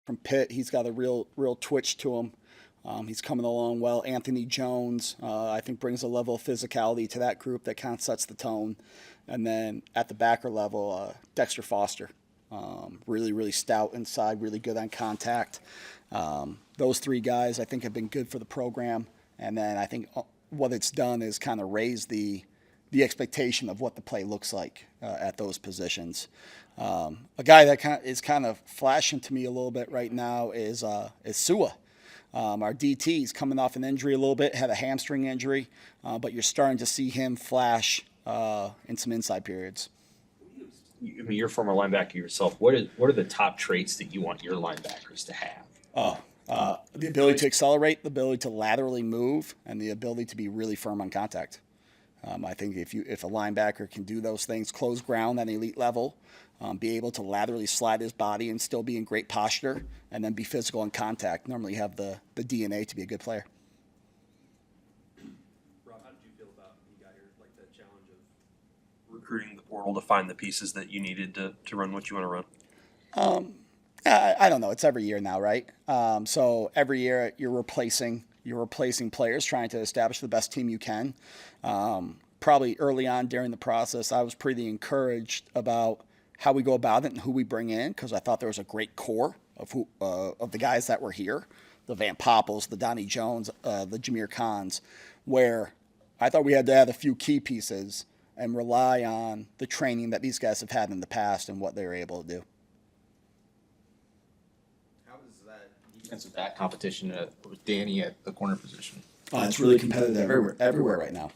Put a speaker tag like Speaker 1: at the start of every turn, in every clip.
Speaker 1: from Pitt. He's got a real twitch to him. He's coming along well. Anthony Jones, I think, brings a level of physicality to that group that kind of sets the tone. And then at the backer level, Dexter Foster, really stout inside, really good on contact. Those three guys, I think, have been good for the program. And then I think what it's done is kind of raise the expectation of what the play looks like at those positions. A guy that is kind of flashing to me a little bit right now is Sua. Our DT is coming off an injury a little bit, had a hamstring injury, but you're starting to see him flash in some inside periods.
Speaker 2: I mean, you're a former linebacker yourself. What are the top traits that you want your linebackers to have?
Speaker 1: The ability to accelerate, the ability to laterally move, and the ability to be really firm on contact. I think if a linebacker can do those things, close ground at an elite level, be able to laterally slide his body and still be in great posture, and then be physical in contact, normally have the DNA to be a good player.
Speaker 3: Rob, how did you feel about you got the challenge of recruiting the portal to find the pieces that you needed to run what you want to run?
Speaker 1: I don't know. It's every year now, right? So every year you're replacing players, trying to establish the best team you can. Probably early on during the process, I was pretty encouraged about how we go about it and who we bring in, because I thought there was a great core of the guys that were here, the Van Poppels, the Donnie Jones, the Jameer Khans, where I thought we had to add a few key pieces and rely on the training that these guys have had in the past and what they were able to do.
Speaker 4: How is that defensive back competition with Danny at the corner position?
Speaker 1: It's really competitive everywhere right now.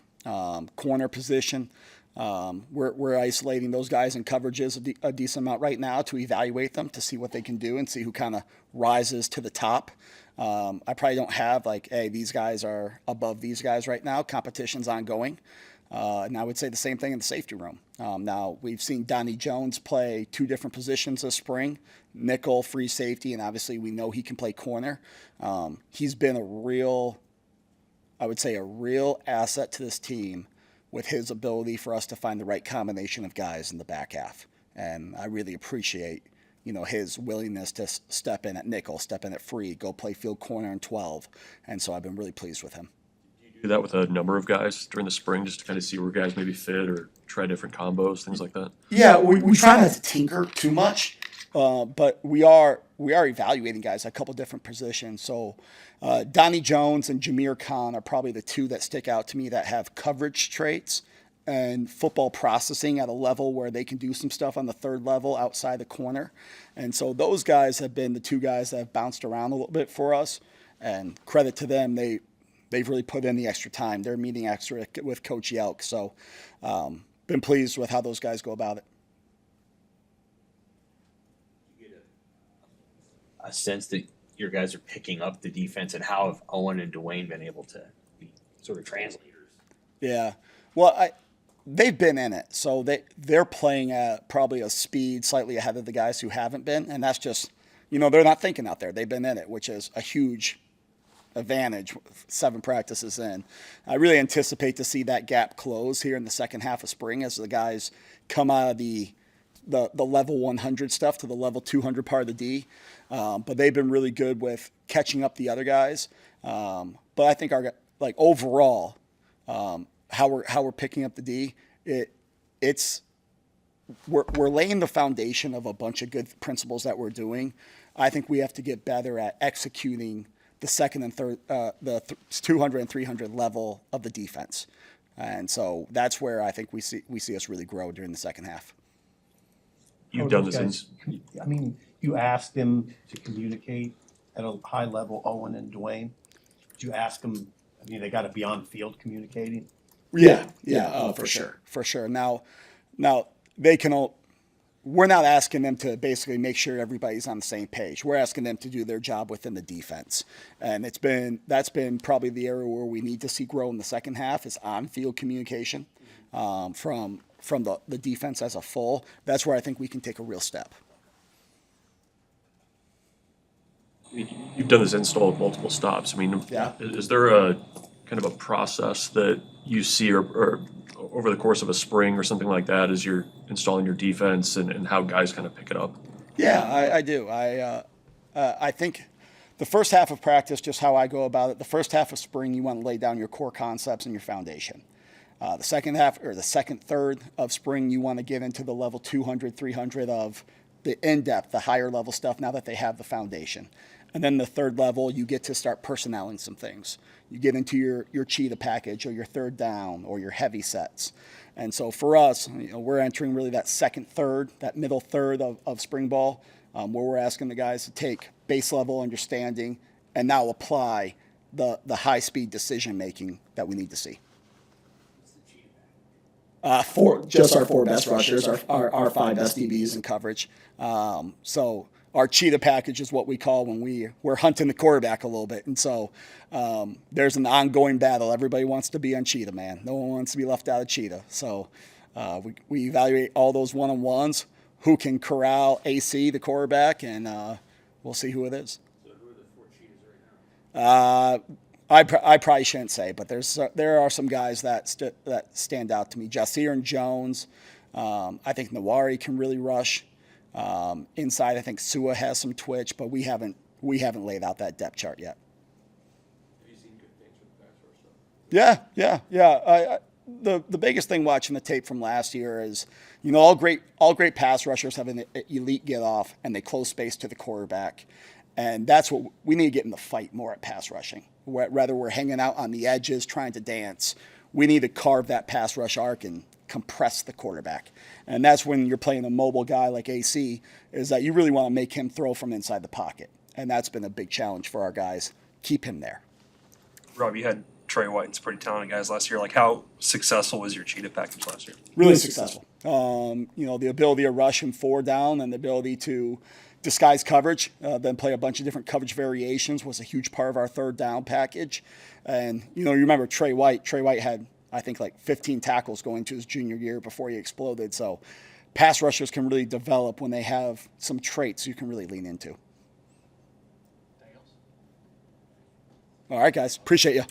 Speaker 1: Corner position, we're isolating those guys in coverages a decent amount right now to evaluate them, to see what they can do and see who kind of rises to the top. I probably don't have hey, these guys are above these guys right now. Competition's ongoing. And I would say the same thing in the safety room. Now, we've seen Donnie Jones play two different positions this spring, nickel, free safety, and obviously we know he can play corner. He's been a real asset to this team with his ability for us to find the right combination of guys in the back half. And I really appreciate, his willingness to step in at nickel, step in at free, go play field corner in 12. And so I've been really pleased with him.
Speaker 3: Do that with a number of guys during the spring, just to kind of see where guys maybe fit or try different combos, things like that?
Speaker 1: Yeah, we try not to tinker too much, but we are evaluating guys at a couple different positions. So Donnie Jones and Jameer Khan are probably the two that stick out to me that have coverage traits and football processing at a level where they can do some stuff on the third level outside the corner. And so those guys have been the two guys that have bounced around a little bit for us, and credit to them. They've really put in the extra time. They're meeting extra with Coach Yelk. So been pleased with how those guys go about it.
Speaker 2: You get a sense that your guys are picking up the defense, and how have Owen and Dwayne been able to be sort of translators?
Speaker 1: Yeah. Well, they've been in it. So they're playing at probably a speed slightly ahead of the guys who haven't been. And that's just, they're not thinking out there. They've been in it, which is a huge advantage 7 practices in. I really anticipate to see that gap close here in the second half of spring as the guys come out of the level 100 stuff to the level 200 part of the D. But they've been really good with catching up the other guys. But I think overall, how we're picking up the D, we're laying the foundation of a bunch of good principles that we're doing. I think we have to get better at executing the second and third, the 200 and 300 level of the defense. And so that's where I think we see us really grow during the second half.
Speaker 3: You've done this.
Speaker 5: You asked them to communicate at a high level, Owen and Dwayne. Did you ask them, they got to be on field communicating?
Speaker 1: Yeah, for sure. Now they can all. We're not asking them to basically make sure everybody's on the same page. We're asking them to do their job within the defense. And that's been probably the area where we need to see grow in the second half is on-field communication from the defense as a full. That's where I think we can take a real step.
Speaker 3: You've done this install of multiple stops. Is there a kind of a process that you see or over the course of a spring or something like that as you're installing your defense and how guys kind of pick it up?
Speaker 1: Yeah, I do. I think the first half of practice, just how I go about it, the first half of spring, you want to lay down your core concepts and your foundation. The second half, or the second third of spring, you want to get into the level 200, 300 of the in-depth, the higher level stuff now that they have the foundation. And then the third level, you get to start personnelling some things. You get into your cheetah package or your third down or your heavy sets. And so for us, we're entering really that second third, that middle third of spring ball, where we're asking the guys to take base level understanding and now apply the high-speed decision-making that we need to see. Just our four best rushers, our five best DBs in coverage. So our cheetah package is what we call when we're hunting the quarterback a little bit. And so there's an ongoing battle. Everybody wants to be on cheetah, man. No one wants to be left out of cheetah. So we evaluate all those one-on-ones, who can corral AC, the quarterback, and we'll see who it is.
Speaker 3: So who are the 4 cheetahs right now?
Speaker 1: I probably shouldn't say, but there are some guys that stand out to me. Jasir and Jones. I think Nawari can really rush. Inside, I think Sua has some twitch, but we haven't laid out that depth chart yet.
Speaker 3: Have you seen good things with the pass rush stuff?
Speaker 1: Yeah. The biggest thing watching the tape from last year is, all great pass rushers have an elite get off and they close space to the quarterback. And that's what we need to get in the fight more at pass rushing. Rather we're hanging out on the edges trying to dance. We need to carve that pass rush arc and compress the quarterback. And that's when you're playing a mobile guy like AC, is that you really want to make him throw from inside the pocket. And that's been a big challenge for our guys. Keep him there.
Speaker 3: Rob, you had Trey White and some pretty talented guys last year. Like, how successful was your cheetah package last year?
Speaker 1: Really successful. The ability to rush him 4 down and the ability to disguise coverage, then play a bunch of different coverage variations was a huge part of our third down package. And, you remember Trey White. Trey White had, I think, like 15 tackles going to his junior year before he exploded. So pass rushers can really develop when they have some traits you can really lean into. All right, guys. Appreciate you.